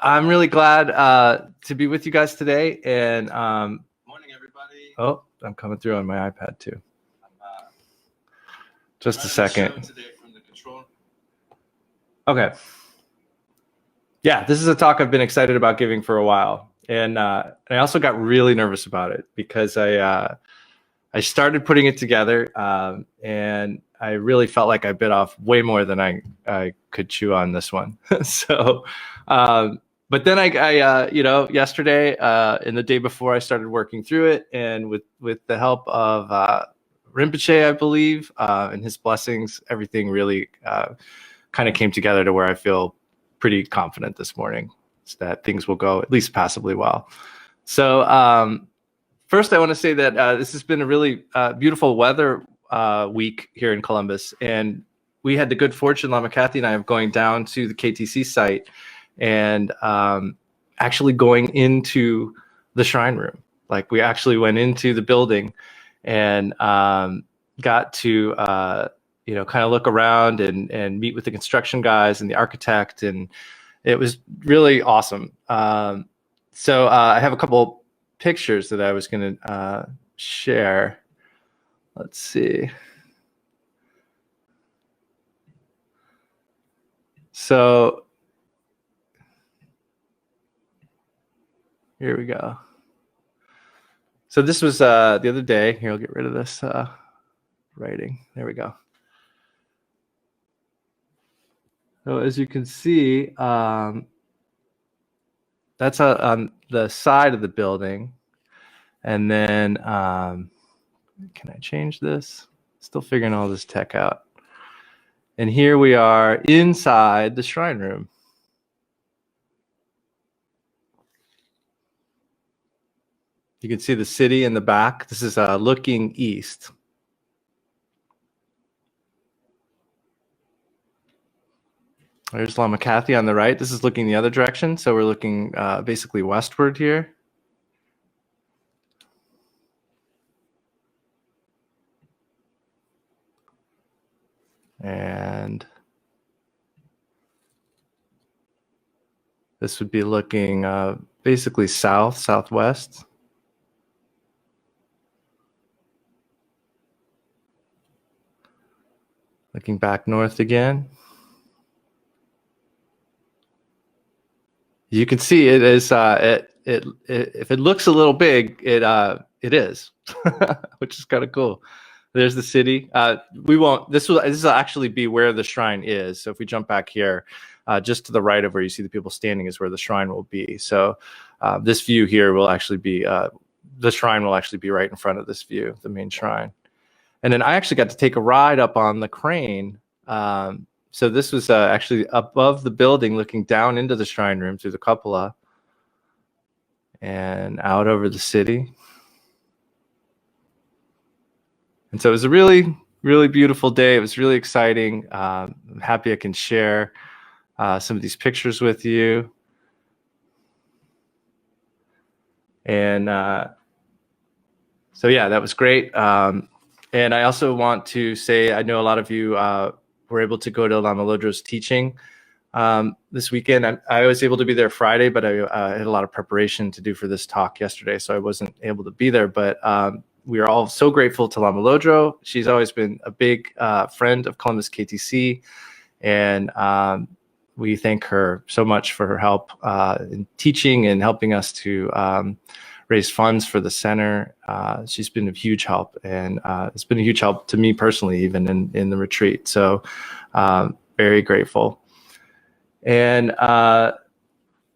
I'm really glad to be with you guys today. And Morning, everybody. oh, I'm coming through on my iPad too. Just a Running the second. show today from the control. Okay. Yeah, this is a talk I've been excited about giving for a while, and I also got really nervous about it because I started putting it together, and I really felt like I bit off way more than I could chew on this one. So, but then yesterday and the day before, I started working through it, and with the help of Rinpoche, I believe, and his blessings, everything really kind of came together to where I feel pretty confident this morning that things will go at least passably well. So first, I want to say that this has been a really beautiful weather week here in Columbus, and we had the good fortune, Lama Kathy and I, of going down to the KTC site and actually going into the shrine room. Like, we actually went into the building and got to kind of look around and meet with the construction guys and the architect, and it was really awesome. So I have a couple pictures that I was going to share. Let's see. So here we go. So this was the other day. Here, I'll get rid of this writing. There we go. So as you can see, that's on the side of the building. And then, can I change this? Still figuring all this tech out. And here we are inside the shrine room. You can see the city in the back. This is looking east. There's Lama Kathy on the right. This is looking the other direction. So we're looking basically westward here. And this would be looking basically southwest. Looking back north again. You can see it is if it looks a little big, it is, which is kind of cool. There's the city. We won't. This will actually be where the shrine is. So if we jump back here, just to the right of where you see the people standing is where the shrine will be. So this view here will actually be the shrine will actually be right in front of this view, the main shrine. And then I actually got to take a ride up on the crane. So this was actually above the building, looking down into the shrine room through the cupola and out over the city. And so it was a really, really beautiful day. It was really exciting. I'm happy I can share some of these pictures with you. And so, yeah, that was great. And I also want to say, I know a lot of you were able to go to Lama Lodro's teaching this weekend. I was able to be there Friday, but I had a lot of preparation to do for this talk yesterday, so I wasn't able to be there. But we are all so grateful to Lama Lodro. She's always been a big friend of Columbus KTC, and we thank her so much for her help in teaching and helping us to raise funds for the center. She's been a huge help, and it's been a huge help to me personally, even in the retreat. So very grateful. And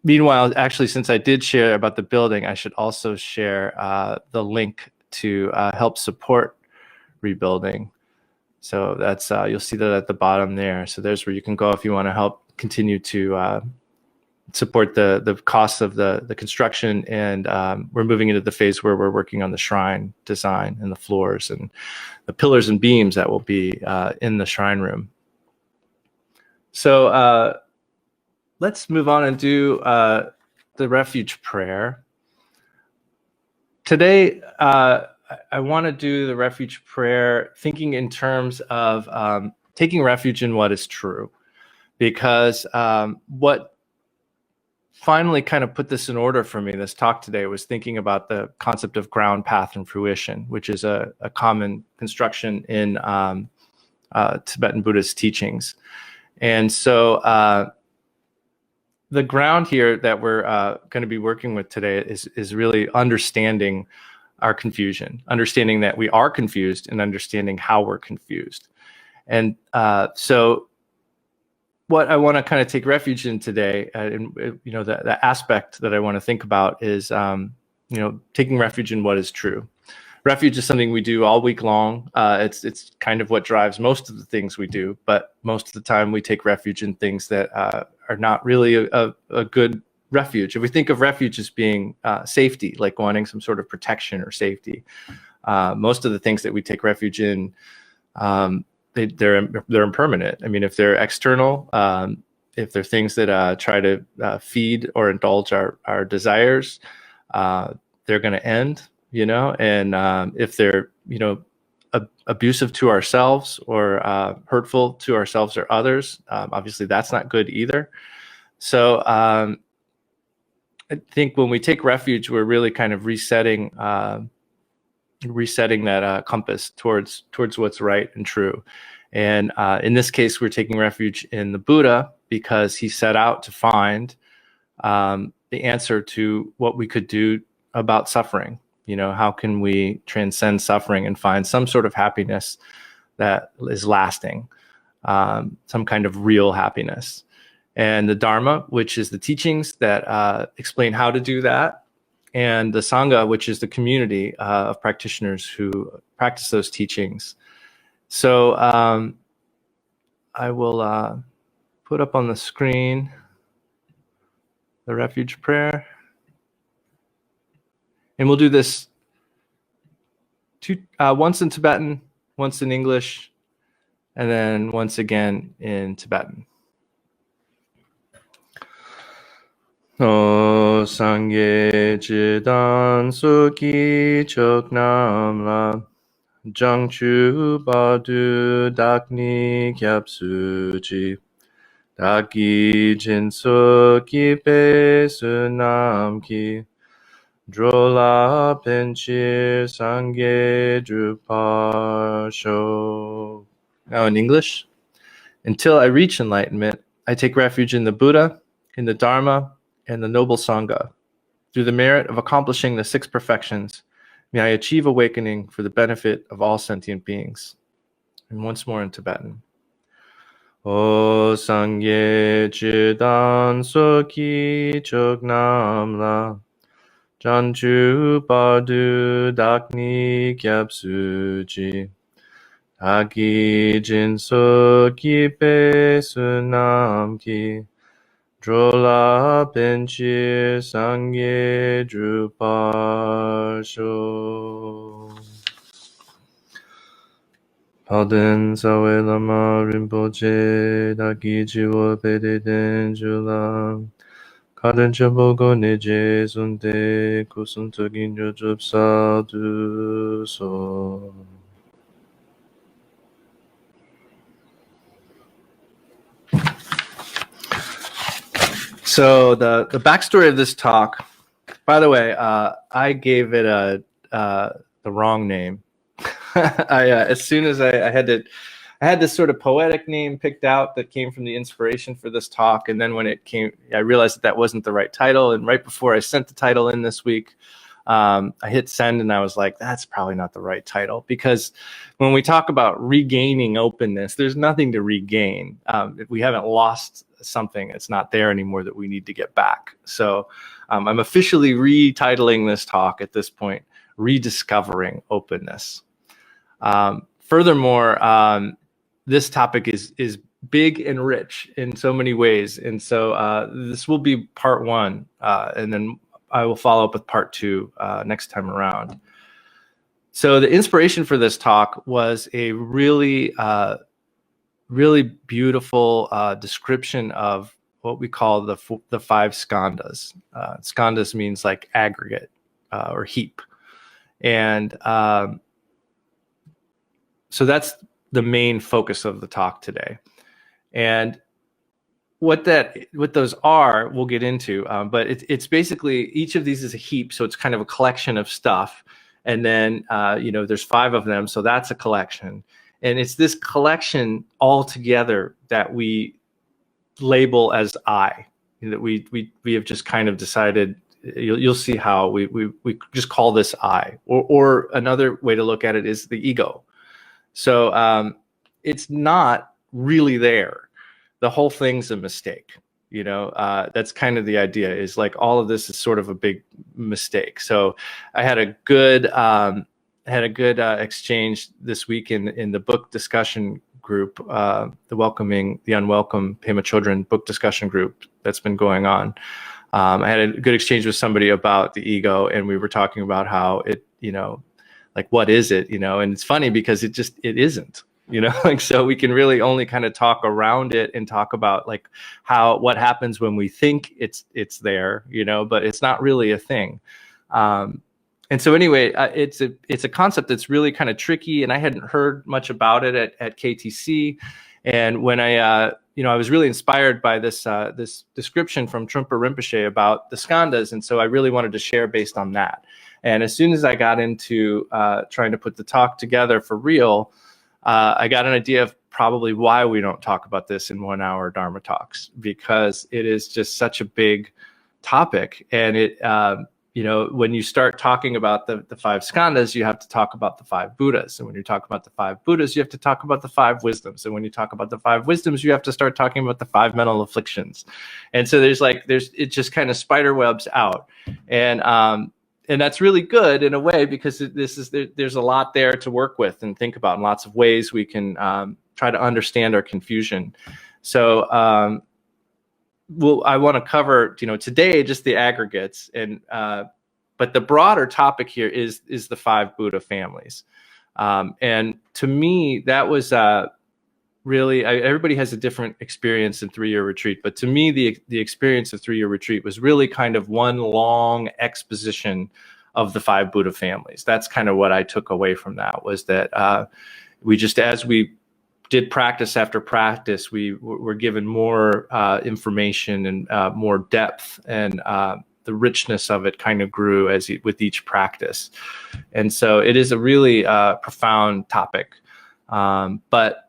meanwhile, actually, since I did share about the building, I should also share the link to help support rebuilding. So that's you'll see that at the bottom there. So there's where you can go if you want to help continue to support the costs of the construction. And we're moving into the phase where we're working on the shrine design and the floors and the pillars and beams that will be in the shrine room. So let's move on and do the refuge prayer. Today, I want to do the refuge prayer thinking in terms of taking refuge in what is true, because what finally kind of put this in order for me, this talk today, was thinking about the concept of ground, path, and fruition, which is a common construction in Tibetan Buddhist teachings. And so the ground here that we're going to be working with today is really understanding our confusion, understanding that we are confused, and understanding how we're confused. And so what I want to kind of take refuge in today, and the aspect that I want to think about is, taking refuge in what is true. Refuge is something we do all week long. It's kind of what drives most of the things we do, but most of the time we take refuge in things that are not really a good refuge. If we think of refuge as being safety, like wanting some sort of protection or safety, most of the things that we take refuge in, they're impermanent. I mean, if they're external, if they're things that try to feed or indulge our desires, they're going to end, and if they're, abusive to ourselves or hurtful to ourselves or others, obviously that's not good either. So I think when we take refuge, we're really kind of resetting that compass towards what's right and true. And in this case, we're taking refuge in the Buddha because he set out to find the answer to what we could do about suffering. How can we transcend suffering and find some sort of happiness that is lasting, some kind of real happiness. And the Dharma, which is the teachings that explain how to do that, and the Sangha, which is the community of practitioners who practice those teachings. So I will put up on the screen the refuge prayer. And we'll do this once in Tibetan, once in English, and then once again in Tibetan. O Sangye Jidan Suki Choknam La Jangchu Badu Dakni Kyapsuji Daki Jinsuki Pe Sunam Ki Drola Penchir Sangye Drupasho. Now in English. Until I reach enlightenment, I take refuge in the Buddha, in the Dharma, and the noble Sangha. Through the merit of accomplishing the 6 perfections, may I achieve awakening for the benefit of all sentient beings. And once more in Tibetan. O Sangye Chidan Soki Chognam La Janchu Padu Dakni Kyapsuji Daki Jinso Ki Pe Sunam Ki Drola Penchir Sangye Drupasho. Palden Sawe Lama Rinpoche Daki Jiwo Pede Den Julam Kaden Chabogo Neje Sunte Kusum Togin Jojob Sadu So. So the backstory of this talk, by the way, I gave it the wrong name. As soon as I had this sort of poetic name picked out that came from the inspiration for this talk, and then when it came, I realized that wasn't the right title. And right before I sent the title in this week, I hit send, and I was like, that's probably not the right title, because when we talk about regaining openness, there's nothing to regain. If we haven't lost something, it's not there anymore that we need to get back. So I'm officially retitling this talk at this point, Rediscovering Openness. Furthermore, this topic is big and rich in so many ways. And so this will be part 1, and then I will follow up with part 2 next time around. So the inspiration for this talk was a really beautiful description of what we call the 5 skandhas. Skandhas means like aggregate or heap. And so that's the main focus of the talk today. And what those are, we'll get into. But it's basically each of these is a heap, so it's kind of a collection of stuff. And then there's 5 of them, so that's a collection. And it's this collection all together that we label as I. That we have just kind of decided. You'll see how we just call this I. Or another way to look at it is the ego. So it's not really there. The whole thing's a mistake. That's kind of the idea, is like all of this is sort of a big mistake. So I had a good exchange this week in the book discussion group, the Welcoming the Unwelcome Pema Chödrön book discussion group that's been going on. I had a good exchange with somebody about the ego, and we were talking about how it, like what is it, and it's funny because it isn't. Like, so we can really only kind of talk around it and talk about like what happens when we think it's there, but it's not really a thing. And so anyway, it's a concept that's really kind of tricky, and I hadn't heard much about it at KTC. And when I was really inspired by this description from Trungpa Rinpoche about the skandhas, and so I really wanted to share based on that. And as soon as I got into trying to put the talk together for real, I got an idea of probably why we don't talk about this in 1 hour Dharma talks, because it is just such a big topic. And it, when you start talking about the 5 skandhas, you have to talk about the 5 Buddhas. And when you talk about the 5 Buddhas, you have to talk about the 5 wisdoms. And when you talk about the 5 wisdoms, you have to start talking about the 5 mental afflictions. And so it just kind of spider webs out. And that's really good in a way, because there's a lot there to work with and think about, and lots of ways we can try to understand our confusion. So I want to cover, today just the aggregates, but the broader topic here is the 5 Buddha families. And to me, that was really, everybody has a different experience in 3-year retreat, but to me, the experience of 3-year retreat was really kind of one long exposition of the 5 Buddha families. That's kind of what I took away from that, was that as we did practice after practice, we were given more information and more depth, and the richness of it kind of grew with each practice. And so it is a really profound topic, but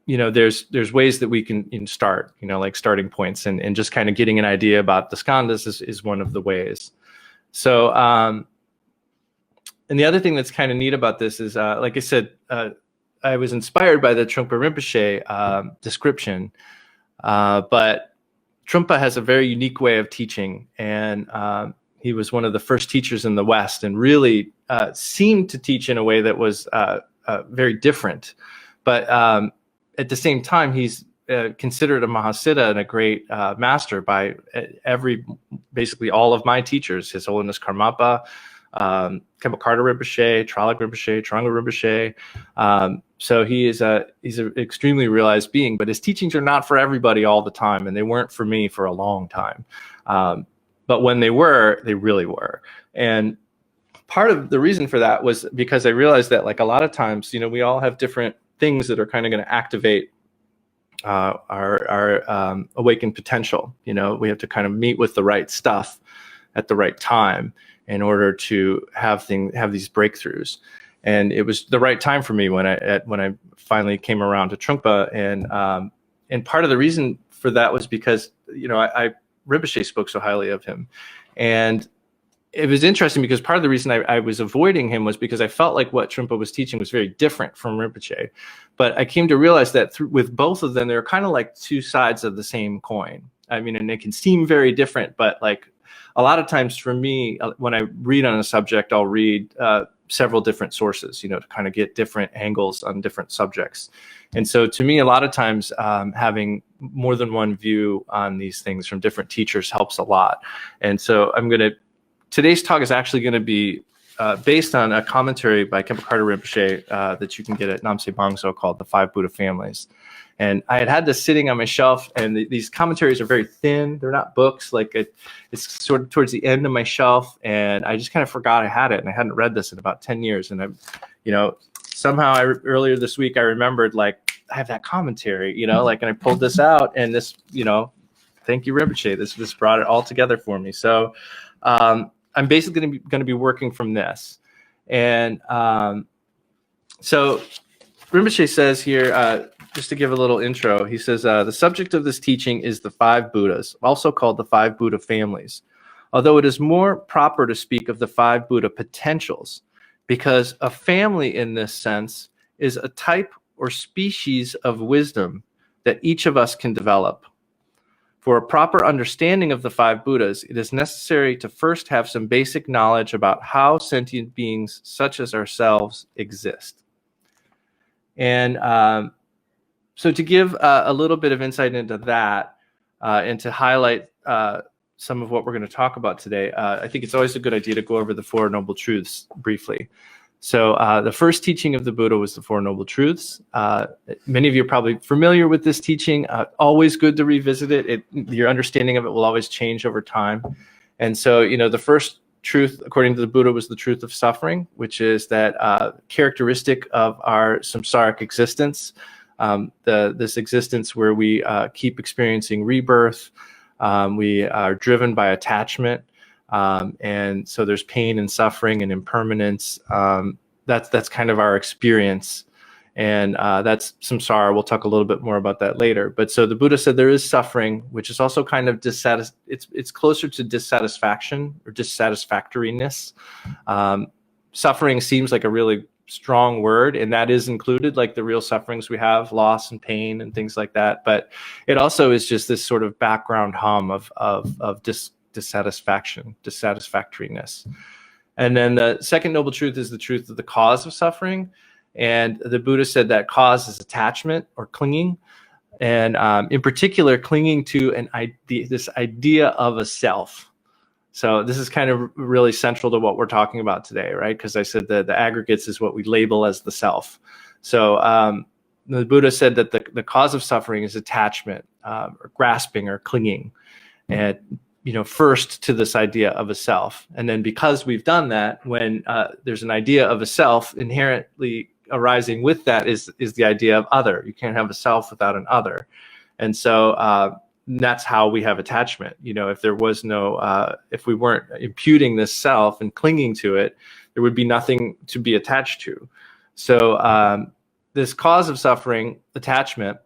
there's ways that we can start, like starting points, and just kind of getting an idea about the skandhas is one of the ways. So, and the other thing that's kind of neat about this is, like I said, I was inspired by the Trungpa Rinpoche description, but Trungpa has a very unique way of teaching, and he was one of the first teachers in the West, and really seemed to teach in a way that was very different. But at the same time, he's considered a Mahasiddha and a great master by basically all of my teachers, His Holiness Karmapa, Khenpo Karthar Rinpoche, Tralak Rinpoche, Trungpa Rinpoche. So he's an extremely realized being, but his teachings are not for everybody all the time, and they weren't for me for a long time. But when they were, they really were. And part of the reason for that was because I realized that, like, a lot of times, we all have different things that are kind of going to activate our awakened potential. We have to kind of meet with the right stuff at the right time in order to have these breakthroughs. And it was the right time for me when I finally came around to Trungpa, and part of the reason for that was because Rinpoche spoke so highly of him, and it was interesting because part of the reason I was avoiding him was because I felt like what Trungpa was teaching was very different from Rinpoche. But I came to realize that with both of them, they're kind of like 2 sides of the same coin. I mean, and they can seem very different, but like a lot of times for me, when I read on a subject, I'll read several different sources, to kind of get different angles on different subjects. And so to me, a lot of times having more than one view on these things from different teachers helps a lot. And so today's talk is actually going to be based on a commentary by Khenpo Karthar Rinpoche that you can get at Namse Bangso called The 5 Buddha Families. And I had this sitting on my shelf, and these commentaries are very thin. They're not books. Like it's sort of towards the end of my shelf, and I just kind of forgot I had it, and I hadn't read this in about 10 years. And somehow earlier this week I remembered, like, I have that commentary, and I pulled this out, and this, Thank you, Rinpoche. This brought it all together for me. So I'm basically going to be working from this. And so Rinpoche says here, just to give a little intro, he says, the subject of this teaching is the five Buddhas, also called the five Buddha families, although it is more proper to speak of the five Buddha potentials, because a family in this sense is a type or species of wisdom that each of us can develop. For a proper understanding of the five Buddhas, it is necessary to first have some basic knowledge about how sentient beings such as ourselves exist. And so to give a little bit of insight into that and to highlight some of what we're going to talk about today, I think it's always a good idea to go over the Four Noble Truths briefly. So the first teaching of the Buddha was the Four Noble Truths. Many of you are probably familiar with this teaching. Always good to revisit it. Your understanding of it will always change over time. And so, the first truth, according to the Buddha, was the truth of suffering, which is that characteristic of our samsaric existence, this existence where we keep experiencing rebirth. We are driven by attachment. And so there's pain and suffering and impermanence. That's kind of our experience. And that's samsara. We'll talk a little bit more about that later. But so the Buddha said there is suffering, which is also kind of it's closer to dissatisfaction or dissatisfactoriness. Suffering seems like a really strong word, and that is included, like the real sufferings we have, loss and pain and things like that. But it also is just this sort of background hum of dissatisfaction, dissatisfactoriness. And then the second noble truth is the truth of the cause of suffering. And the Buddha said that cause is attachment or clinging. And in particular, clinging to this idea of a self. So this is kind of really central to what we're talking about today, right? Because I said that the aggregates is what we label as the self. So the Buddha said that the cause of suffering is attachment, or grasping or clinging. And first to this idea of a self. And then because we've done that, when there's an idea of a self, inherently arising with that is the idea of other. You can't have a self without an other. And so that's how we have attachment. If there was no, if we weren't imputing this self and clinging to it, there would be nothing to be attached to. So this cause of suffering, attachment,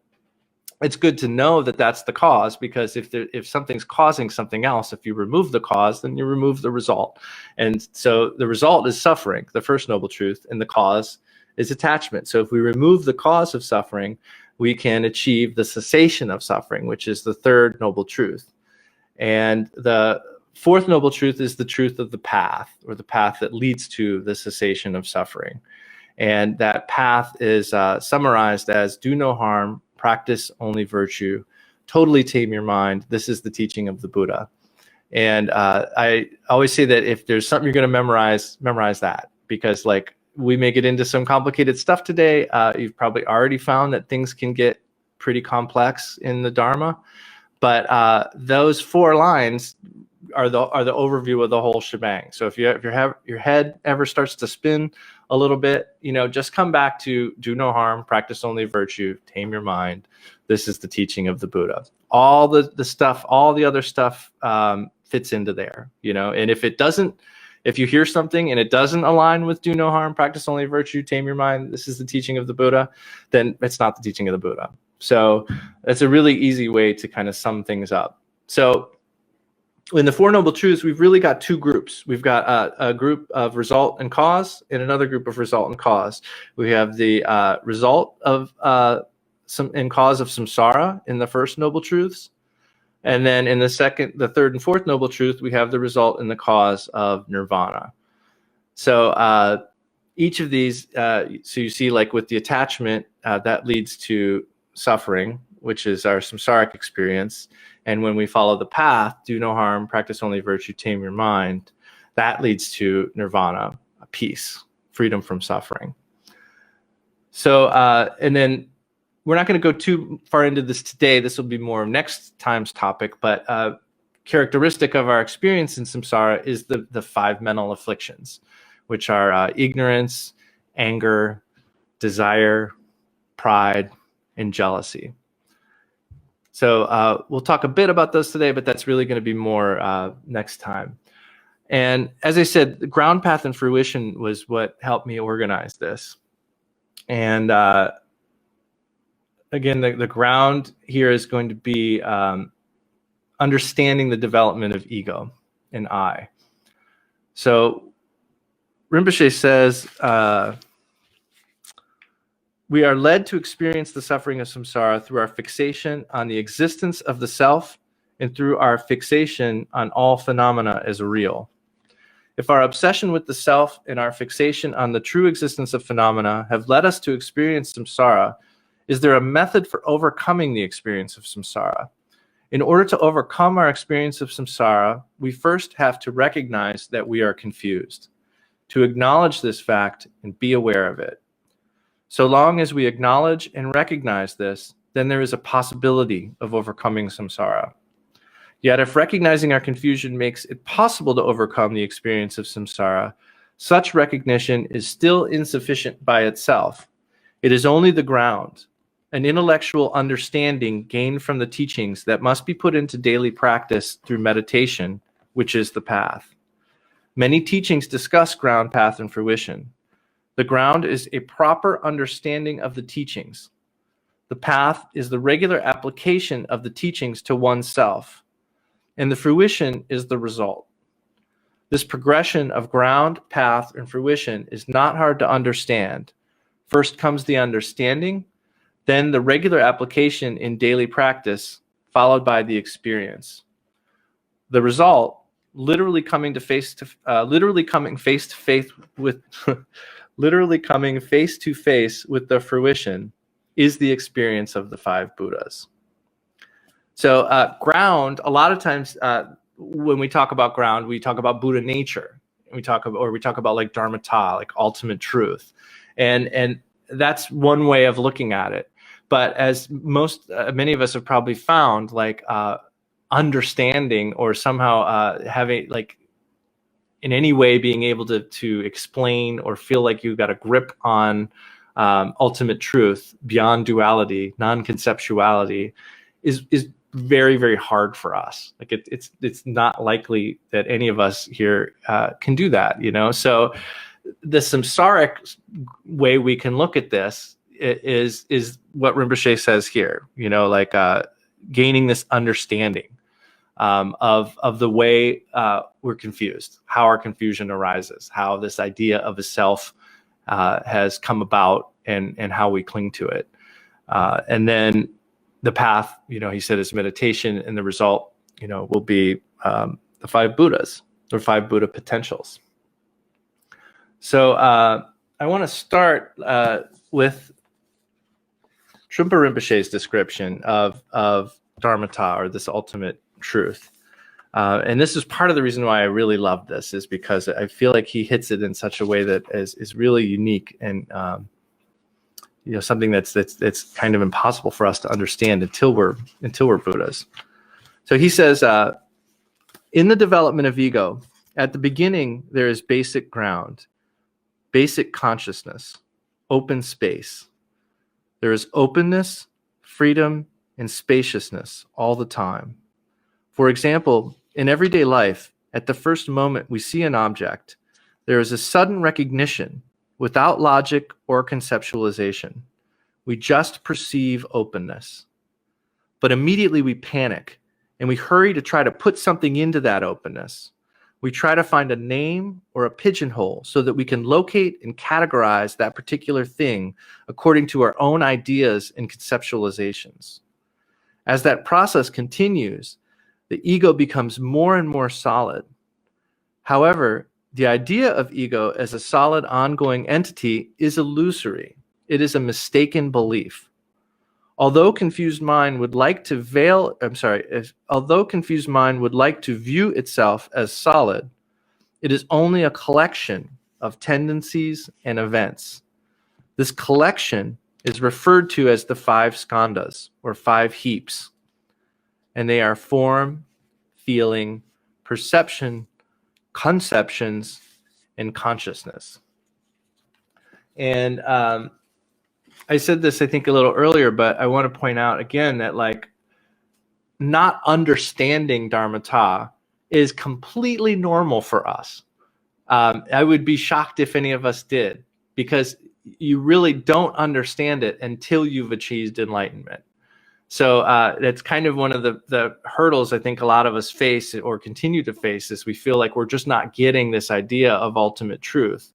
it's good to know that that's the cause, because if something's causing something else, if you remove the cause, then you remove the result. And so the result is suffering, the first noble truth, and the cause is attachment. So if we remove the cause of suffering, we can achieve the cessation of suffering, which is the third noble truth. And the fourth noble truth is the truth of the path, or the path that leads to the cessation of suffering. And that path is summarized as do no harm, practice only virtue, totally tame your mind. This is the teaching of the Buddha. And I always say that if there's something you're going to memorize that, because we may get into some complicated stuff today. You've probably already found that things can get pretty complex in the Dharma, but those 4 lines are the overview of the whole shebang. So if your head ever starts to spin a little bit, just come back to do no harm, practice only virtue, tame your mind. This is the teaching of the Buddha. All the stuff, all the other stuff fits into there, and if you hear something and it doesn't align with do no harm, practice only virtue, tame your mind, this is the teaching of the Buddha, then it's not the teaching of the Buddha. So it's a really easy way to kind of sum things up. So in the Four Noble Truths, we've really got 2 groups. We've got a group of result and cause, and another group of result and cause. We have the result of and cause of samsara in the first Noble Truths. And then in the third and fourth noble truth, we have the result and the cause of nirvana. So each of these, so you see, with the attachment, that leads to suffering, which is our samsaric experience. And when we follow the path, do no harm, practice only virtue, tame your mind, that leads to nirvana, peace, freedom from suffering. So, and then we're not going to go too far into this today. This will be more next time's topic, but characteristic of our experience in samsara is the 5 mental afflictions, which are ignorance, anger, desire, pride, and jealousy. So we'll talk a bit about those today, but that's really going to be more next time. And as I said, the ground path and fruition was what helped me organize this. And again, the ground here is going to be understanding the development of ego and I. So Rinpoche says, we are led to experience the suffering of samsara through our fixation on the existence of the self and through our fixation on all phenomena as real. If our obsession with the self and our fixation on the true existence of phenomena have led us to experience samsara, is there a method for overcoming the experience of samsara? In order to overcome our experience of samsara, we first have to recognize that we are confused, to acknowledge this fact and be aware of it. So long as we acknowledge and recognize this, then there is a possibility of overcoming samsara. Yet if recognizing our confusion makes it possible to overcome the experience of samsara, such recognition is still insufficient by itself. It is only the ground, an intellectual understanding gained from the teachings that must be put into daily practice through meditation, which is the path. Many teachings discuss ground, path, and fruition. The ground is a proper understanding of the teachings. The path is the regular application of the teachings to oneself, and the fruition is the result. This progression of ground, path, and fruition is not hard to understand. First comes the understanding, then the regular application in daily practice, followed by the experience. The result, literally coming face to face with the fruition, is the experience of the five Buddhas. So ground, a lot of times when we talk about ground, we talk about Buddha nature. We talk about like dharmata, like ultimate truth. And that's one way of looking at it. But as many of us have probably found, like understanding or somehow having, like, in any way being able to explain or feel like you've got a grip on ultimate truth beyond duality, non-conceptuality, is very, very hard for us. Like it's not likely that any of us here can do that, you know? So the samsaric way we can look at this is what Rinpoche says here, you know, like gaining this understanding of the way we're confused, how our confusion arises, how this idea of a self has come about, and how we cling to it. And then the path, you know, he said, is meditation, and the result, you know, will be the five Buddhas, or five Buddha potentials. So I want to start with Trungpa Rinpoche's description of dharmata, or this ultimate truth. And this is part of the reason why I really love this, is because I feel like he hits it in such a way that is really unique, and you know, something that's kind of impossible for us to understand until we're Buddhas. So he says, in the development of ego, at the beginning there is basic ground, basic consciousness, open space. There is openness, freedom, and spaciousness all the time. For example, in everyday life, at the first moment we see an object, there is a sudden recognition without logic or conceptualization. We just perceive openness. But immediately we panic, and we hurry to try to put something into that openness. We try to find a name or a pigeonhole so that we can locate and categorize that particular thing according to our own ideas and conceptualizations. As that process continues, the ego becomes more and more solid. However, the idea of ego as a solid ongoing entity is illusory. It is a mistaken belief. Although confused mind would like to view itself as solid, it is only a collection of tendencies and events. This collection is referred to as the five skandhas, or five heaps, and they are form, feeling, perception, conceptions, and consciousness. And I said this, I think, a little earlier, but I want to point out again that, like, not understanding dharmata is completely normal for us. I would be shocked if any of us did, because you really don't understand it until you've achieved enlightenment. So that's kind of one of the hurdles I think a lot of us face or continue to face, is we feel like we're just not getting this idea of ultimate truth.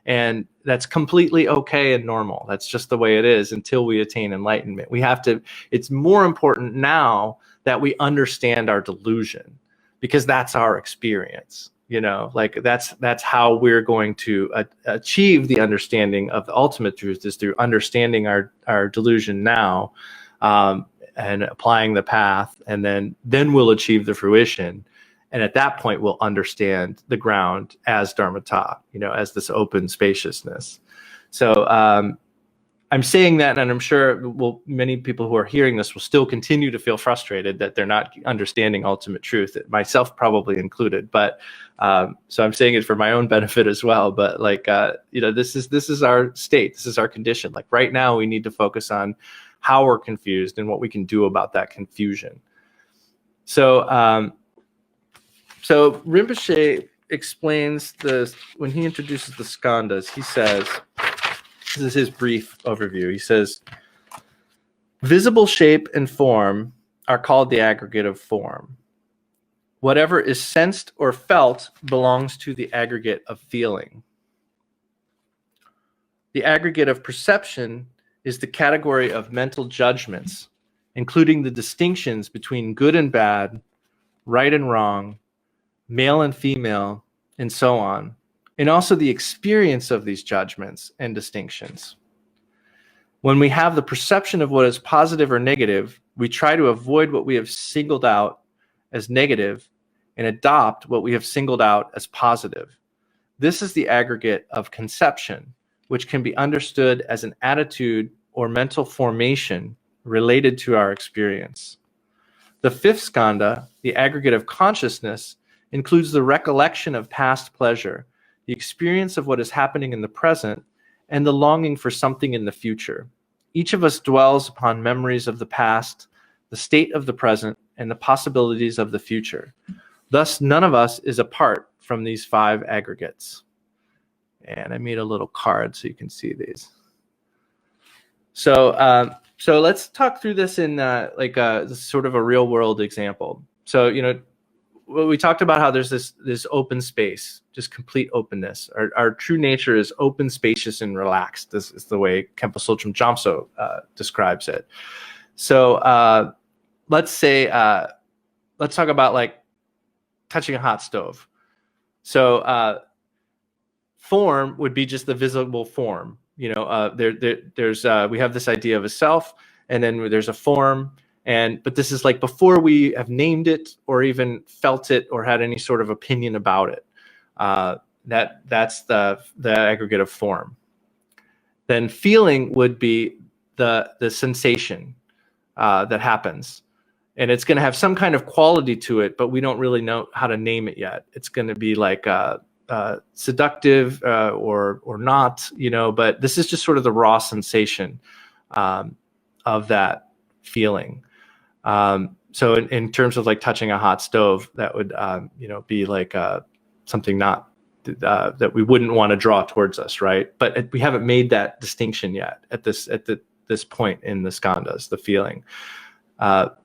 And that's completely okay and normal. That's just the way it is until we attain enlightenment. It's more important now that we understand our delusion, because that's our experience. Like that's how we're going to achieve the understanding of the ultimate truth, is through understanding our delusion now, and applying the path, and then we'll achieve the fruition. And at that point, we'll understand the ground as dharmata, as this open spaciousness. So I'm saying that, and I'm sure many people who are hearing this will still continue to feel frustrated that they're not understanding ultimate truth, myself probably included. But so I'm saying it for my own benefit as well. But this is our state. This is our condition. Like right now, we need to focus on how we're confused and what we can do about that confusion. So Rinpoche explains this when he introduces the skandhas. He says, this is his brief overview. He says, visible shape and form are called the aggregate of form. Whatever is sensed or felt belongs to the aggregate of feeling. The aggregate of perception is the category of mental judgments, including the distinctions between good and bad, right and wrong, male and female, and so on, and also the experience of these judgments and distinctions. When we have the perception of what is positive or negative, we try to avoid what we have singled out as negative and adopt what we have singled out as positive. This is the aggregate of conception, which can be understood as an attitude or mental formation related to our experience. The fifth skandha, the aggregate of consciousness, includes the recollection of past pleasure, the experience of what is happening in the present, and the longing for something in the future. Each of us dwells upon memories of the past, the state of the present, and the possibilities of the future. Thus, none of us is apart from these five aggregates. And I made a little card so you can see these. So let's talk through this in sort of a real world example. So, well, we talked about how there's this open space, just complete openness. Our true nature is open, spacious, and relaxed. This is the way Khenpo Tsultrim Gyaltsen describes it. So let's talk about like touching a hot stove. So form would be just the visible form. There's we have this idea of a self, and then there's a form. But this is like before we have named it or even felt it or had any sort of opinion about it. That's the aggregate of form. Then feeling would be the sensation that happens, and it's going to have some kind of quality to it, but we don't really know how to name it yet. It's going to be like seductive or not, But this is just sort of the raw sensation of that feeling. So in terms of like touching a hot stove, that would, be like something not that we wouldn't want to draw towards us, right? But we haven't made that distinction yet at this point in the skandhas, the feeling.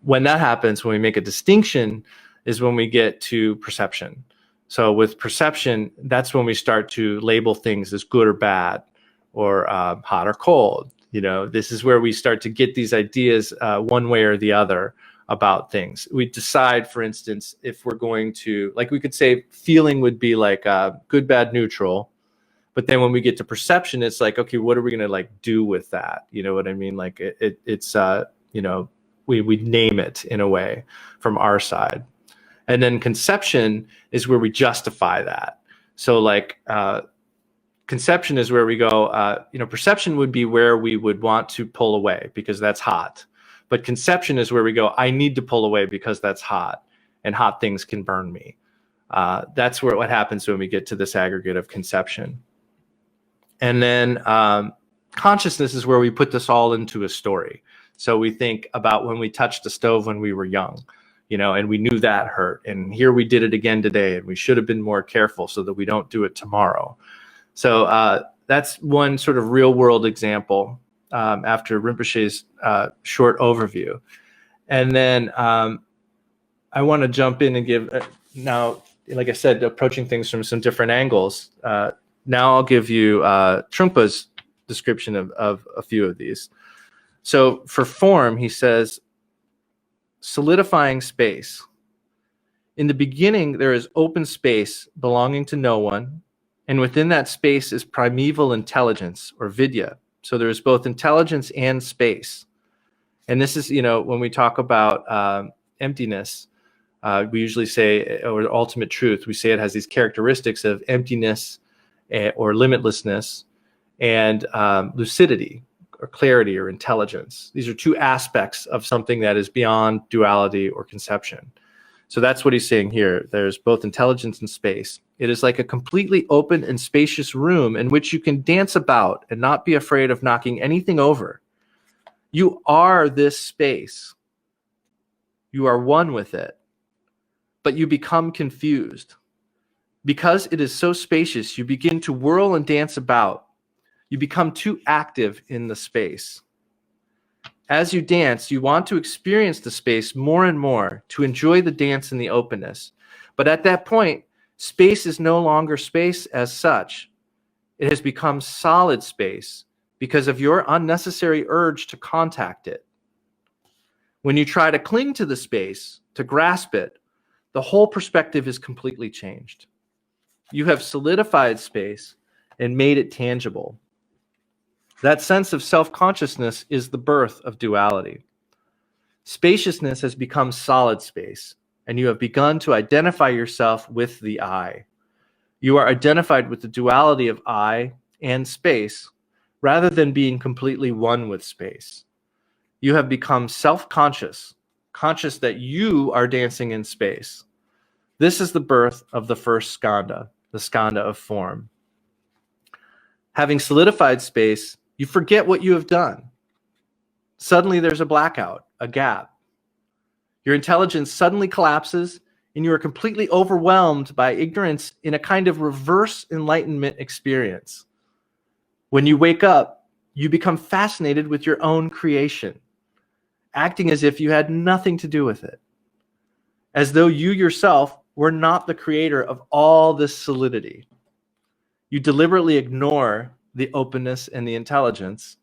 When that happens, when we make a distinction, is when we get to perception. So with perception, that's when we start to label things as good or bad, or hot or cold. This is where we start to get these ideas one way or the other about things. We decide, for instance, if we're going to, like we could say feeling would be like good, bad, neutral. But then when we get to perception, it's like, okay, what are we going to like do with that? You know what I mean? Like it's we name it in a way from our side. And then conception is where we justify that. So like conception is where we go, perception would be where we would want to pull away because that's hot. But conception is where we go, I need to pull away because that's hot, and hot things can burn me. That's what happens when we get to this aggregate of conception. And then consciousness is where we put this all into a story. So we think about when we touched the stove when we were young. and we knew that hurt. And here we did it again today, and we should have been more careful so that we don't do it tomorrow. So that's one sort of real world example after Rinpoche's short overview. And then I want to jump in and give now, like I said, approaching things from some different angles. Now I'll give you Trungpa's description of a few of these. So for form, he says, solidifying space. In the beginning, there is open space belonging to no one, and within that space is primeval intelligence, or vidya. So there is both intelligence and space. And this is, when we talk about emptiness, we usually say, or ultimate truth, we say it has these characteristics of emptiness or limitlessness and lucidity or clarity or intelligence. These are two aspects of something that is beyond duality or conception. So that's what he's saying here. There's both intelligence and space. It is like a completely open and spacious room in which you can dance about and not be afraid of knocking anything over. You are this space. You are one with it. But you become confused. Because it is so spacious, you begin to whirl and dance about. You become too active in the space. As you dance, you want to experience the space more and more, to enjoy the dance and the openness. But at that point, space is no longer space as such. It has become solid space because of your unnecessary urge to contact it. When you try to cling to the space, to grasp it, the whole perspective is completely changed. You have solidified space and made it tangible. That sense of self-consciousness is the birth of duality. Spaciousness has become solid space, and you have begun to identify yourself with the I. You are identified with the duality of I and space, rather than being completely one with space. You have become self-conscious, conscious that you are dancing in space. This is the birth of the first skandha, the skandha of form. Having solidified space, you forget what you have done. Suddenly there's a blackout, a gap. Your intelligence suddenly collapses, and you are completely overwhelmed by ignorance in a kind of reverse enlightenment experience. When you wake up, you become fascinated with your own creation, acting as if you had nothing to do with it, as though you yourself were not the creator of all this solidity. You deliberately ignore the openness and the intelligence.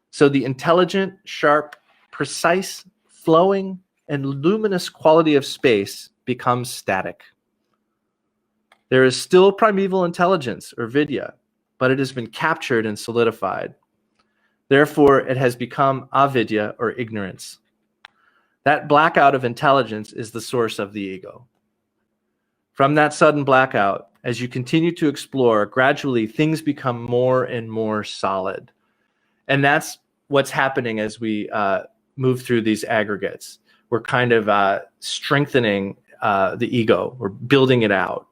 So the intelligent, sharp, precise, flowing, and luminous quality of space becomes static. There is still primeval intelligence, or vidya, but it has been captured and solidified. Therefore, it has become avidya, or ignorance. That blackout of intelligence is the source of the ego. From that sudden blackout, as you continue to explore, gradually things become more and more solid. And that's what's happening as we move through these aggregates. We're kind of strengthening the ego. We're building it out.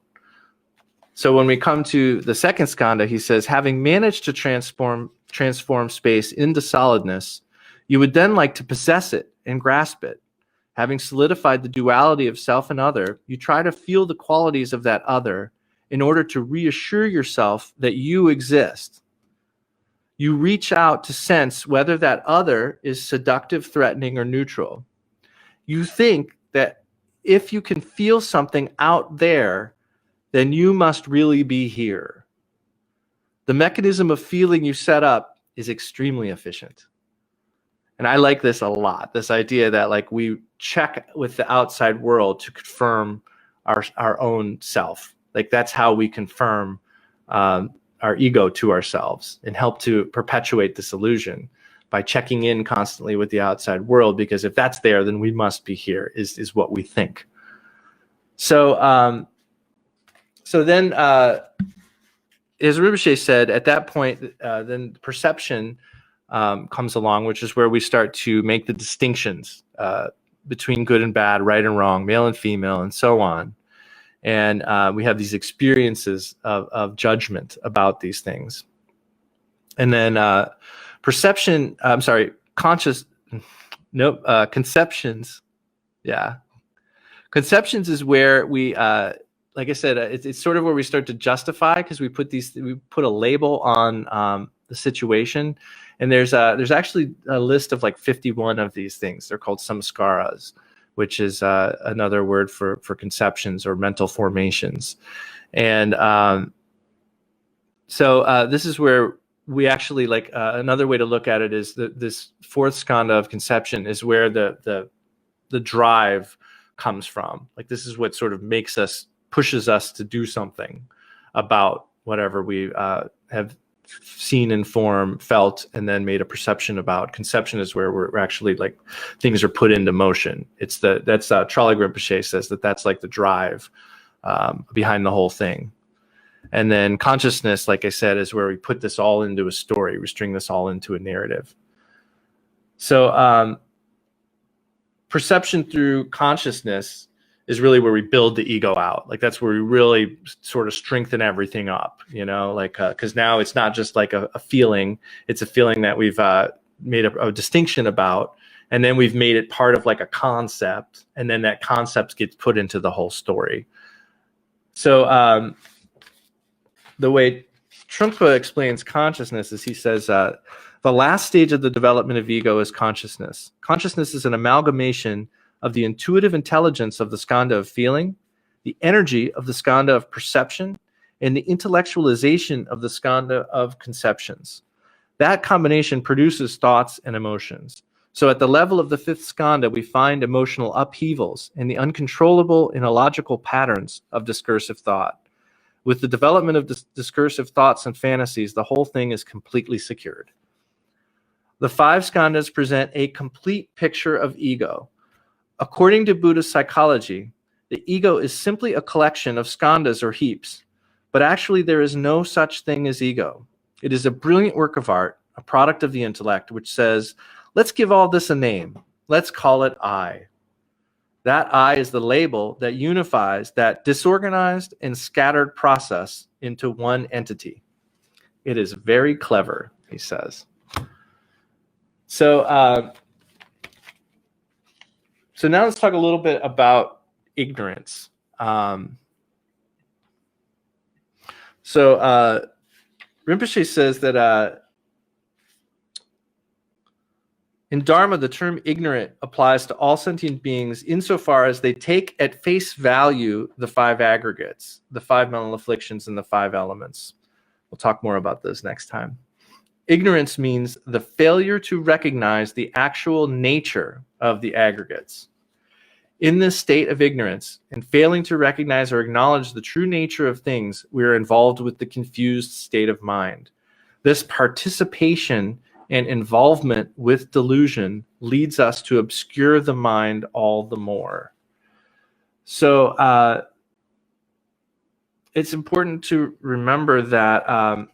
So when we come to the second skandha, he says, having managed to transform space into solidness, you would then like to possess it and grasp it. Having solidified the duality of self and other, you try to feel the qualities of that other in order to reassure yourself that you exist. You reach out to sense whether that other is seductive, threatening, or neutral. You think that if you can feel something out there, then you must really be here. The mechanism of feeling you set up is extremely efficient. And I like this a lot, this idea that like we check with the outside world to confirm our own self. Like that's how we confirm our ego to ourselves and help to perpetuate this illusion by checking in constantly with the outside world, because if that's there, then we must be here, is what we think. So then, as Rinpoche said, at that point, then perception comes along, which is where we start to make the distinctions between good and bad, right and wrong, male and female, and so on. And we have these experiences of judgment about these things. And then conceptions, yeah. Conceptions is where we, like I said, it's sort of where we start to justify, because we put a label on the situation, and there's actually a list of like 51 of these things. They're called samskaras, which is another word for conceptions or mental formations, and so this is where we actually like another way to look at it is this fourth skandha of conception is where the drive comes from. Like this is what sort of pushes us to do something about whatever we have seen in form, felt, and then made a perception about. Conception is where we're actually like things are put into motion. That's Charlie Rinpoche says that's like the drive behind the whole thing. And then consciousness, like I said, is where we put this all into a story. We string this all into a narrative. So perception through consciousness is really where we build the ego out. Like that's where we really sort of strengthen everything up, like, because now it's not just like a feeling, it's a feeling that we've made a distinction about, and then we've made it part of like a concept, and then that concept gets put into the whole story. So the way Trungpa explains consciousness is he says, the last stage of the development of ego is consciousness. Consciousness is an amalgamation of the intuitive intelligence of the skandha of feeling, the energy of the skandha of perception, and the intellectualization of the skandha of conceptions. That combination produces thoughts and emotions. So at the level of the fifth skandha, we find emotional upheavals and the uncontrollable and illogical patterns of discursive thought. With the development of discursive thoughts and fantasies, the whole thing is completely secured. The five skandhas present a complete picture of ego. According to Buddhist psychology, the ego is simply a collection of skandhas or heaps, but actually there is no such thing as ego. It is a brilliant work of art, a product of the intellect, which says, let's give all this a name. Let's call it I. That I is the label that unifies that disorganized and scattered process into one entity. It is very clever, he says. So now let's talk a little bit about ignorance. Rinpoche says that in Dharma, the term ignorant applies to all sentient beings insofar as they take at face value the five aggregates, the five mental afflictions, and the five elements. We'll talk more about this next time. Ignorance means the failure to recognize the actual nature of the aggregates. In this state of ignorance, and failing to recognize or acknowledge the true nature of things, we are involved with the confused state of mind. This participation and involvement with delusion leads us to obscure the mind all the more. So it's important to remember that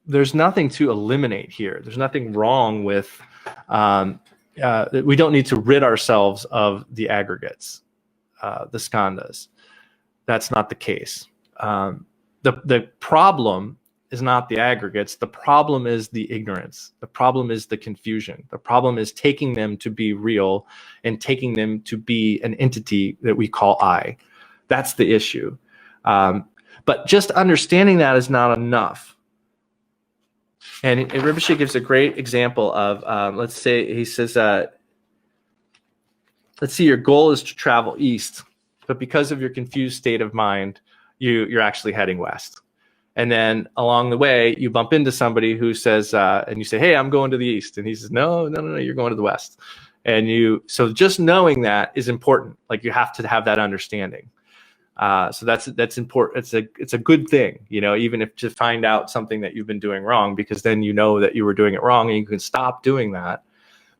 there's nothing to eliminate here. There's nothing wrong with, we don't need to rid ourselves of the aggregates, the skandhas. That's not the case. The problem is not the aggregates. The problem is the ignorance. The problem is the confusion. The problem is taking them to be real and taking them to be an entity that we call I. That's the issue. But just understanding that is not enough. And Rinpoche gives a great example of, let's say, he says, let's see, your goal is to travel east, but because of your confused state of mind, you're actually heading west. And then along the way, you bump into somebody who says, and you say, hey, I'm going to the east. And he says, no, you're going to the west. So just knowing that is important. Like you have to have that understanding. So that's important. It's a good thing, even if to find out something that you've been doing wrong, because then you know that you were doing it wrong and you can stop doing that.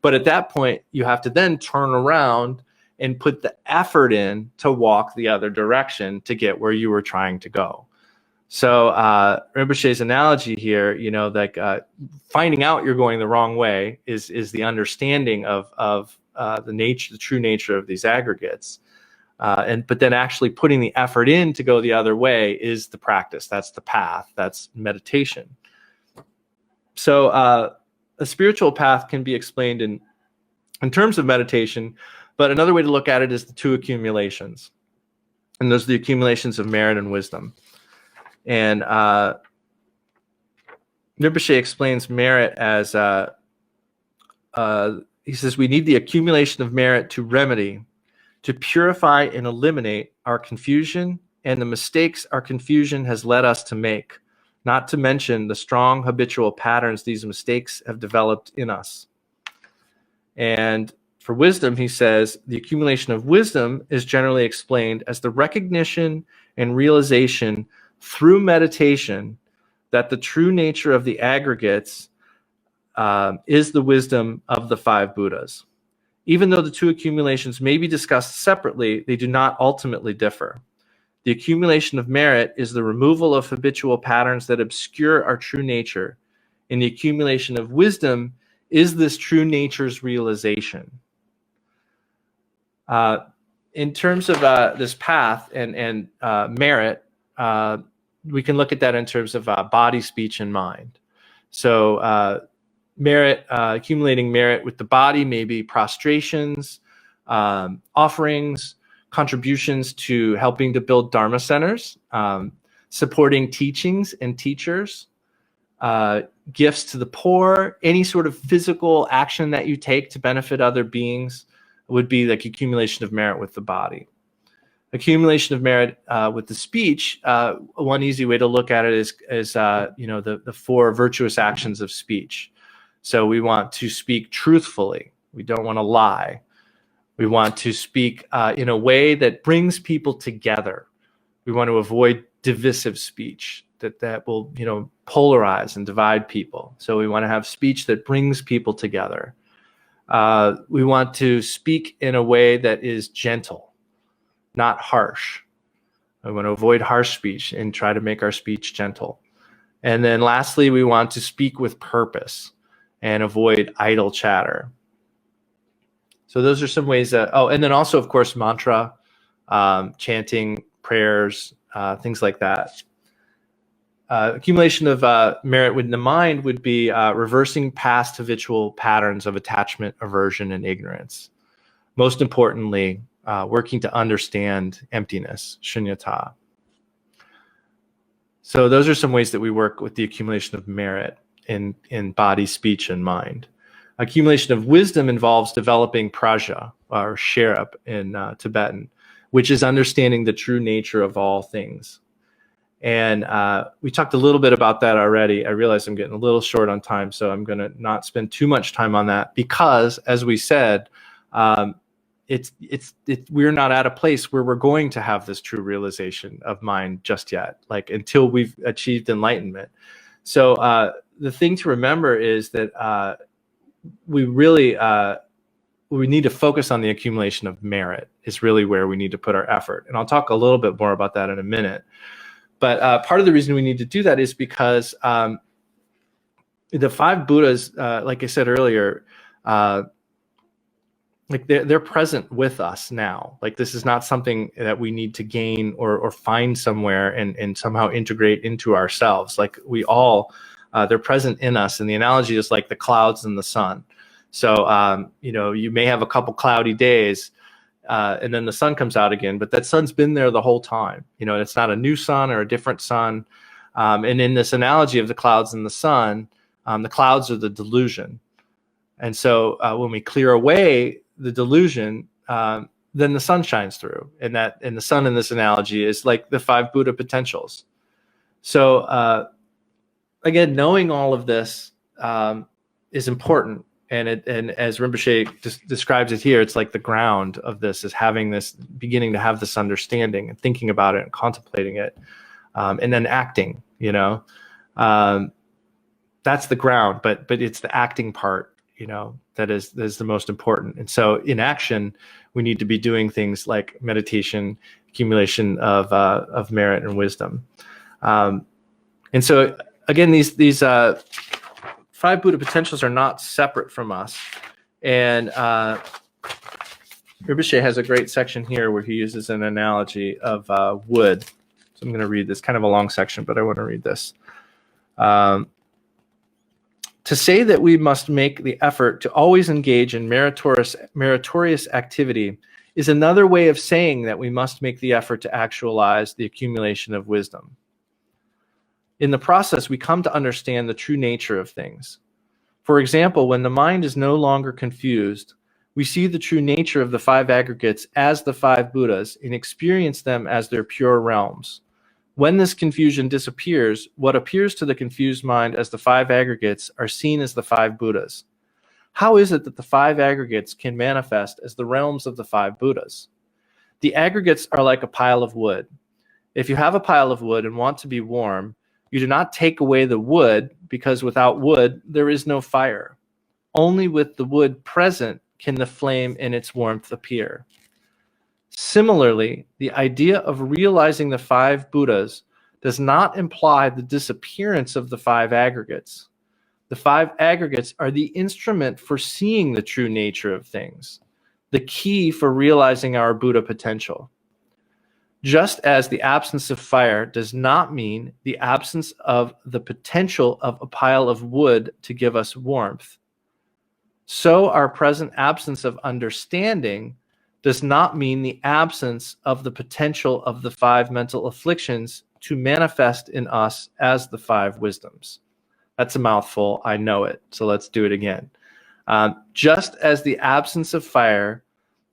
But at that point, you have to then turn around and put the effort in to walk the other direction to get where you were trying to go. So Rinpoche's analogy here, finding out you're going the wrong way is the understanding of the true nature of these aggregates. But then actually putting the effort in to go the other way is the practice. That's the path. That's meditation. So a spiritual path can be explained in terms of meditation But another way to look at it is the two accumulations. And those are the accumulations of merit and wisdom. And Rinpoche explains merit as, he says, we need the accumulation of merit to remedy, to purify and eliminate our confusion and the mistakes our confusion has led us to make, not to mention the strong habitual patterns these mistakes have developed in us. And for wisdom, he says, the accumulation of wisdom is generally explained as the recognition and realization through meditation that the true nature of the aggregates is the wisdom of the five Buddhas. Even though the two accumulations may be discussed separately, they do not ultimately differ. The accumulation of merit is the removal of habitual patterns that obscure our true nature, and the accumulation of wisdom is this true nature's realization. In terms of this path and merit, we can look at that in terms of body, speech, and mind. So merit, accumulating merit with the body, maybe prostrations, offerings, contributions to helping to build Dharma centers, supporting teachings and teachers, gifts to the poor, any sort of physical action that you take to benefit other beings would be like accumulation of merit with the body. Accumulation of merit with the speech, one easy way to look at it is the four virtuous actions of speech. So we want to speak truthfully. We don't want to lie. We want to speak in a way that brings people together. We want to avoid divisive speech that will, polarize and divide people. So we want to have speech that brings people together. We want to speak in a way that is gentle, not harsh. We want to avoid harsh speech and try to make our speech gentle. And then lastly, we want to speak with purpose and avoid idle chatter. So those are some ways that, and then also, of course, mantra, chanting, prayers, things like that. Accumulation of merit within the mind would be reversing past habitual patterns of attachment, aversion, and ignorance. Most importantly, working to understand emptiness, shunyata. So those are some ways that we work with the accumulation of merit in body, speech, and mind. Accumulation of wisdom involves developing praja, or sherab in Tibetan, which is understanding the true nature of all things. And we talked a little bit about that already. I realize I'm getting a little short on time, so I'm going to not spend too much time on that because, as we said, we're not at a place where we're going to have this true realization of mind just yet, like until we've achieved enlightenment. So the thing to remember is that we really we need to focus on the accumulation of merit is really where we need to put our effort. And I'll talk a little bit more about that in a minute. But part of the reason we need to do that is because the five Buddhas, like I said earlier, like they're present with us now. Like this is not something that we need to gain or find somewhere and somehow integrate into ourselves. Like we all, they're present in us. And the analogy is like the clouds and the sun. So, you may have a couple cloudy days and then the sun comes out again, but that sun's been there the whole time. It's not a new sun or a different sun. And in this analogy of the clouds and the sun, the clouds are the delusion. And so when we clear away the delusion, then the sun shines through. And the sun in this analogy is like the five Buddha potentials. So again, knowing all of this is important. And as Rinpoche describes it here, it's like the ground of this is having this, beginning to have this understanding and thinking about it and contemplating it, and then acting. That's the ground, but it's the acting part, that is the most important. And so in action, we need to be doing things like meditation, accumulation of merit and wisdom. And so again, these five Buddha potentials are not separate from us. And Rinpoche has a great section here where he uses an analogy of wood. So I'm going to read this, kind of a long section, but I want to read this. To say that we must make the effort to always engage in meritorious activity is another way of saying that we must make the effort to actualize the accumulation of wisdom. In the process, we come to understand the true nature of things. For example, when the mind is no longer confused, we see the true nature of the five aggregates as the five Buddhas and experience them as their pure realms. When this confusion disappears, what appears to the confused mind as the five aggregates are seen as the five Buddhas. How is it that the five aggregates can manifest as the realms of the five Buddhas? The aggregates are like a pile of wood. If you have a pile of wood and want to be warm, you do not take away the wood, because without wood, there is no fire. Only with the wood present can the flame and its warmth appear. Similarly, the idea of realizing the five Buddhas does not imply the disappearance of the five aggregates. The five aggregates are the instrument for seeing the true nature of things, the key for realizing our Buddha potential. Just as the absence of fire does not mean the absence of the potential of a pile of wood to give us warmth, so our present absence of understanding does not mean the absence of the potential of the five mental afflictions to manifest in us as the five wisdoms. That's a mouthful, I know it, so let's do it again. Just as the absence of fire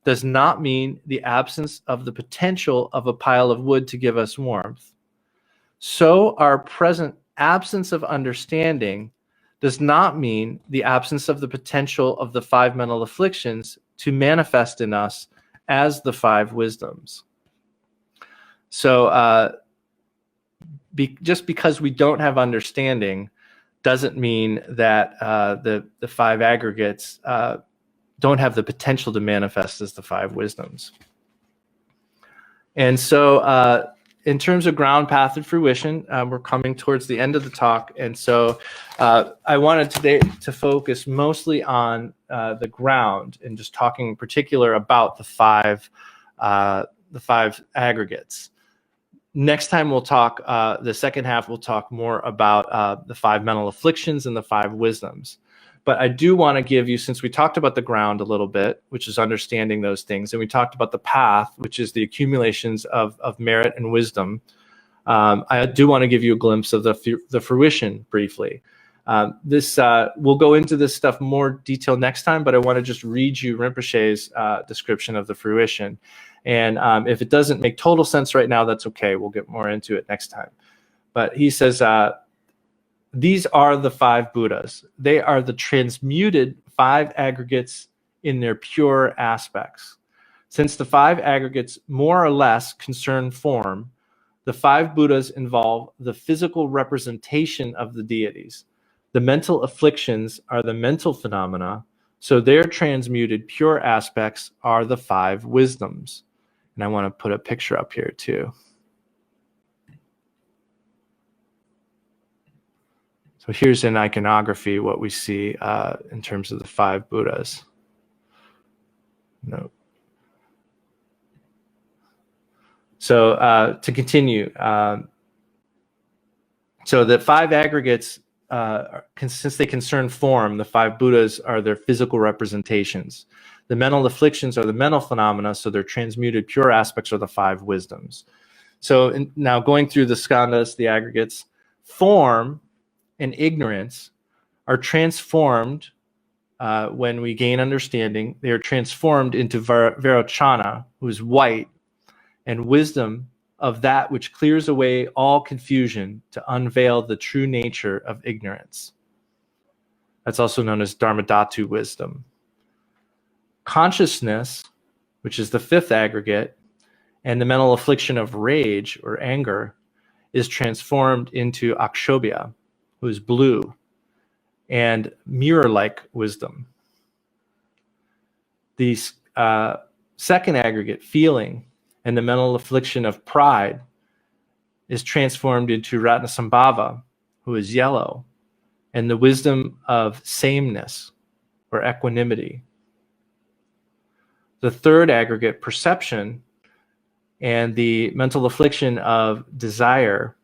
does not mean the absence of the potential of a pile of wood to give us warmth, so our present absence of understanding does not mean the absence of the potential of the five mental afflictions to manifest in us as the five wisdoms. So just because we don't have understanding doesn't mean that the five aggregates don't have the potential to manifest as the five wisdoms. And so in terms of ground, path, and fruition, we're coming towards the end of the talk. And so I wanted today to focus mostly on the ground and just talking in particular about the five aggregates. Next time we'll talk, the second half, we'll talk more about the five mental afflictions and the five wisdoms. But I do want to give you, since we talked about the ground a little bit, which is understanding those things, and we talked about the path, which is the accumulations of merit and wisdom, I do want to give you a glimpse of the fruition briefly. We'll go into this stuff more detail next time, but I want to just read you Rinpoche's description of the fruition. And if it doesn't make total sense right now, that's okay. We'll get more into it next time. But he says, these are the five Buddhas. They are the transmuted five aggregates in their pure aspects. Since the five aggregates more or less concern form, the five Buddhas involve the physical representation of the deities. The mental afflictions are the mental phenomena, so their transmuted pure aspects are the five wisdoms. And I want to put a picture up here too. So here's an iconography, what we see in terms of the five Buddhas. No. So to continue, so the five aggregates, since they concern form, the five Buddhas are their physical representations. The mental afflictions are the mental phenomena, so their transmuted pure aspects are the five wisdoms. So now going through the skandhas, the aggregates, form and ignorance are transformed when we gain understanding. They are transformed into Vairochana, who is white, and wisdom of that which clears away all confusion to unveil the true nature of ignorance. That's also known as Dharmadhatu wisdom. Consciousness, which is the fifth aggregate, and the mental affliction of rage or anger is transformed into Akshobhya, who is blue, and mirror-like wisdom. The second aggregate, feeling, and the mental affliction of pride is transformed into Ratnasambhava, who is yellow, and the wisdom of sameness or equanimity. The third aggregate, perception, and the mental affliction of desire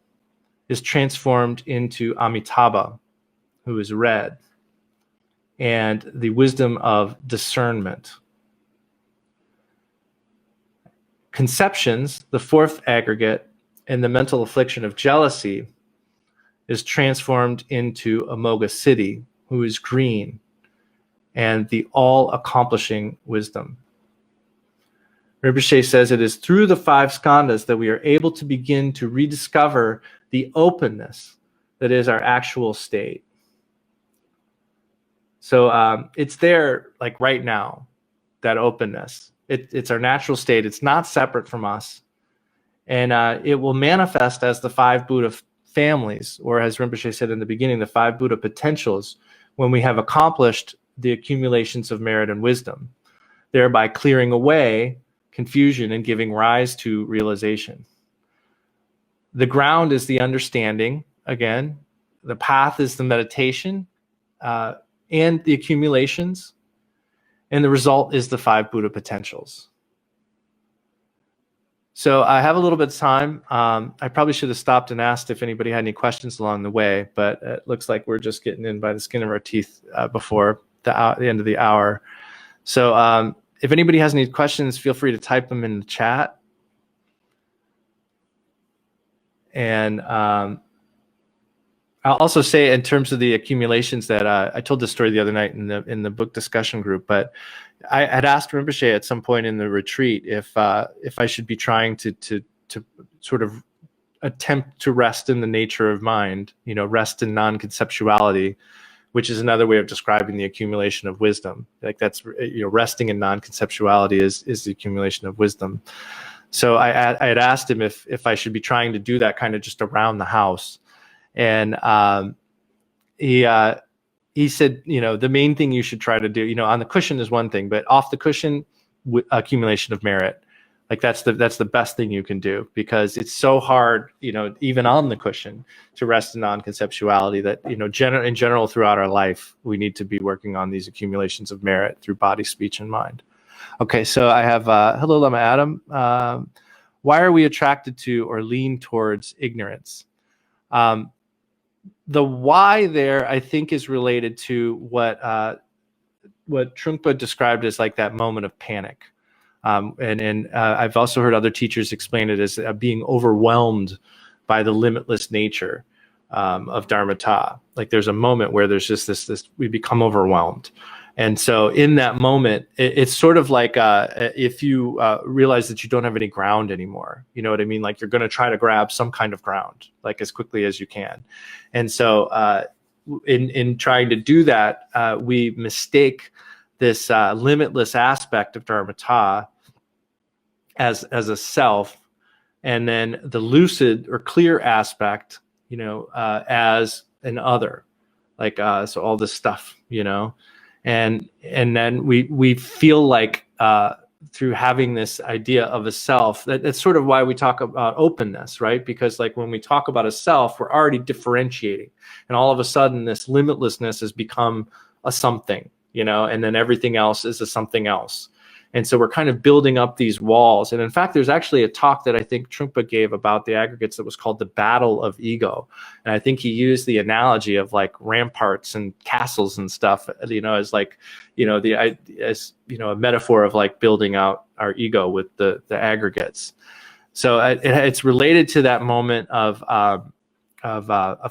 is transformed into Amitabha, who is red. and the wisdom of discernment. Conceptions, the fourth aggregate, and the mental affliction of jealousy is transformed into Amoga Siddhi, who is green, and the all-accomplishing wisdom. Rinpoche says it is through the five skandhas that we are able to begin to rediscover the openness that is our actual state. So it's there, like right now, that openness. It's our natural state. It's not separate from us. And it will manifest as the five Buddha families, or as Rinpoche said in the beginning, the five Buddha potentials, when we have accomplished the accumulations of merit and wisdom, thereby clearing away confusion and giving rise to realization. The ground is the understanding, again. The path is the meditation and the accumulations. And the result is the five Buddha potentials. So I have a little bit of time. I probably should have stopped and asked if anybody had any questions along the way, but it looks like we're just getting in by the skin of our teeth before the end of the hour. So if anybody has any questions, feel free to type them in the chat. And I'll also say, in terms of the accumulations, that I told this story the other night in the book discussion group, but I had asked Rinpoche at some point in the retreat if I should be trying to sort of attempt to rest in the nature of mind, rest in non-conceptuality, which is another way of describing the accumulation of wisdom. Like that's, resting in non-conceptuality is the accumulation of wisdom. So I had asked him if I should be trying to do that kind of just around the house. And he said, the main thing you should try to do, on the cushion is one thing, but off the cushion, accumulation of merit, like that's the best thing you can do, because it's so hard, even on the cushion, to rest in non-conceptuality that, in general throughout our life, we need to be working on these accumulations of merit through body, speech, and mind. Okay, so I have, hello, Lama Adam. Why are we attracted to or lean towards ignorance? The why there, I think, is related to what Trungpa described as like that moment of panic. And I've also heard other teachers explain it as being overwhelmed by the limitless nature of Dharmata. Like there's a moment where there's just this we become overwhelmed. And so in that moment, it's sort of like if you realize that you don't have any ground anymore, you know what I mean? Like you're going to try to grab some kind of ground, like as quickly as you can. And so in trying to do that, we mistake this limitless aspect of Dharmata as a self, and then the lucid or clear aspect, as an other, like so all this stuff, and then we feel like through having this idea of a self, that's sort of why we talk about openness, right? Because like when we talk about a self, we're already differentiating, and all of a sudden this limitlessness has become a something, and then everything else is a something else. And so we're kind of building up these walls. And in fact, there's actually a talk that I think Trungpa gave about the aggregates that was called the Battle of Ego. And I think he used the analogy of like ramparts and castles and stuff, as like, as a metaphor of like building out our ego with the aggregates. So it's related to that moment of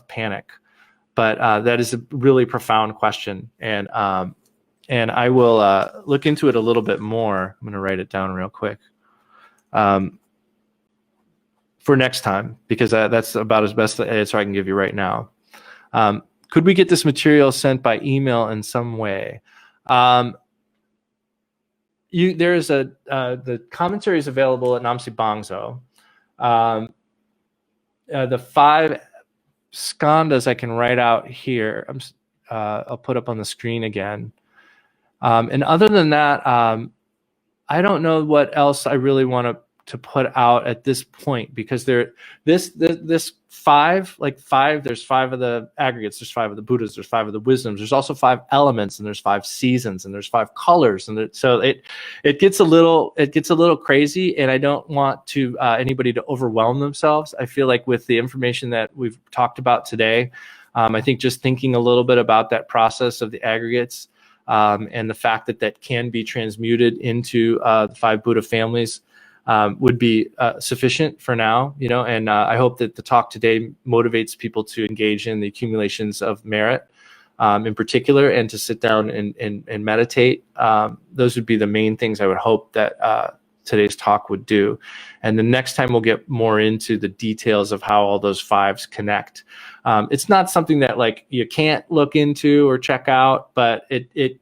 panic. But that is a really profound question. And I will look into it a little bit more. I'm going to write it down real quick for next time, because that's about as best answer I can give you right now. Could we get this material sent by email in some way? There's the commentary is available at Namsi Bangso. The 5 skandhas I can write out here. I'll put up on the screen again. And other than that, I don't know what else I really want to put out at this point, because this 5, there's 5 of the aggregates, there's 5 of the Buddhas, there's 5 of the wisdoms, there's also 5 elements, and there's 5 seasons, and there's 5 colors, and so it gets a little crazy, and I don't want to anybody to overwhelm themselves. I feel like with the information that we've talked about today, I think just thinking a little bit about that process of the aggregates and the fact that that can be transmuted into the 5 Buddha families would be sufficient for now, and I hope that the talk today motivates people to engage in the accumulations of merit in particular, and to sit down and meditate. Those would be the main things I would hope that today's talk would do. And the next time we'll get more into the details of how all those 5s connect. It's not something that like you can't look into or check out, but it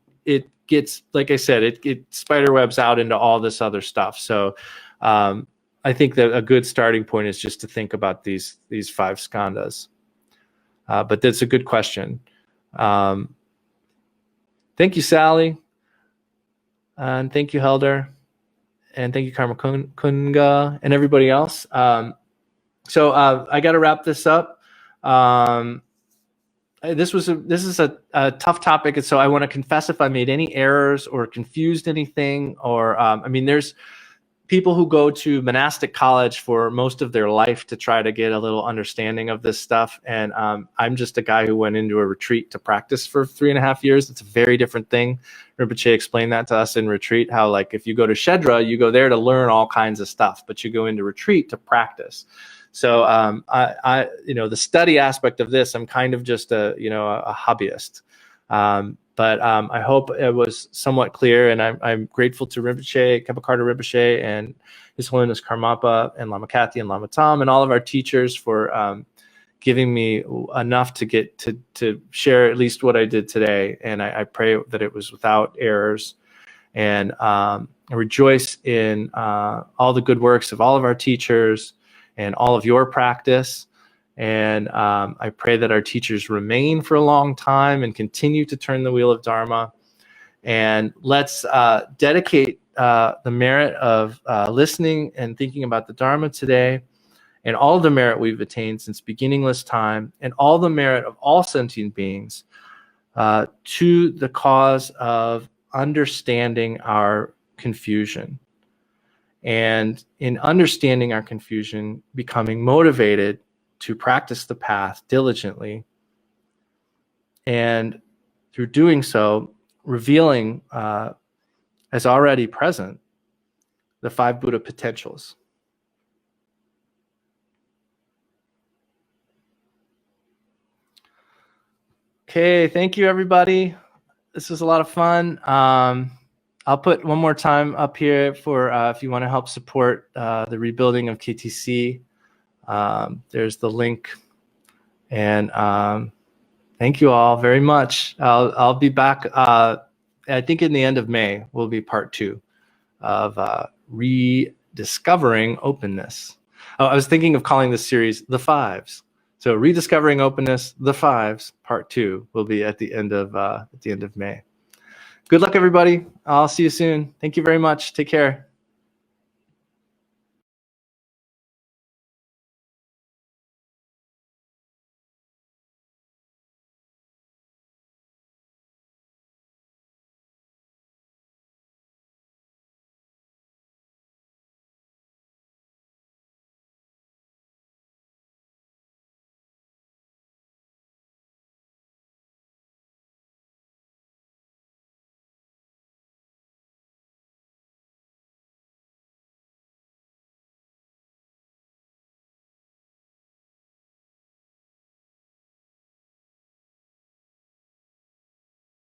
gets, like I said, it spider webs out into all this other stuff. So I think that a good starting point is just to think about these 5 skandhas. But that's a good question. Thank you, Sally. And thank you, Helder. And thank you, Karma Kunga, and everybody else. So I got to wrap this up. This is a tough topic, and so I want to confess if I made any errors or confused anything. Or there's people who go to monastic college for most of their life to try to get a little understanding of this stuff, and I'm just a guy who went into a retreat to practice for 3.5 years. It's a very different thing. Rinpoche explained that to us in retreat, how like if you go to Shedra, you go there to learn all kinds of stuff, but you go into retreat to practice. So I the study aspect of this, I'm kind of just a hobbyist. But I hope it was somewhat clear, and I'm grateful to Rinpoche, Khepa Karta Rinpoche, and His Holiness Karmapa, and Lama Kathy, and Lama Tom, and all of our teachers for giving me enough to get to share at least what I did today. And I pray that it was without errors. And I rejoice in all the good works of all of our teachers and all of your practice. And I pray that our teachers remain for a long time and continue to turn the wheel of Dharma. And let's dedicate the merit of listening and thinking about the Dharma today, and all the merit we've attained since beginningless time, and all the merit of all sentient beings to the cause of understanding our confusion. And in understanding our confusion, becoming motivated to practice the path diligently, and through doing so, revealing as already present the 5 Buddha potentials. Okay, thank you, everybody. This was a lot of fun. I'll put one more time up here for if you want to help support the rebuilding of KTC. There's the link. And thank you all very much. I'll be back, I think in the end of May will be part 2 of Rediscovering Openness. Oh, I was thinking of calling this series The 5s. So Rediscovering Openness, The 5s, part 2 will be at the end of May. Good luck, everybody. I'll see you soon. Thank you very much. Take care.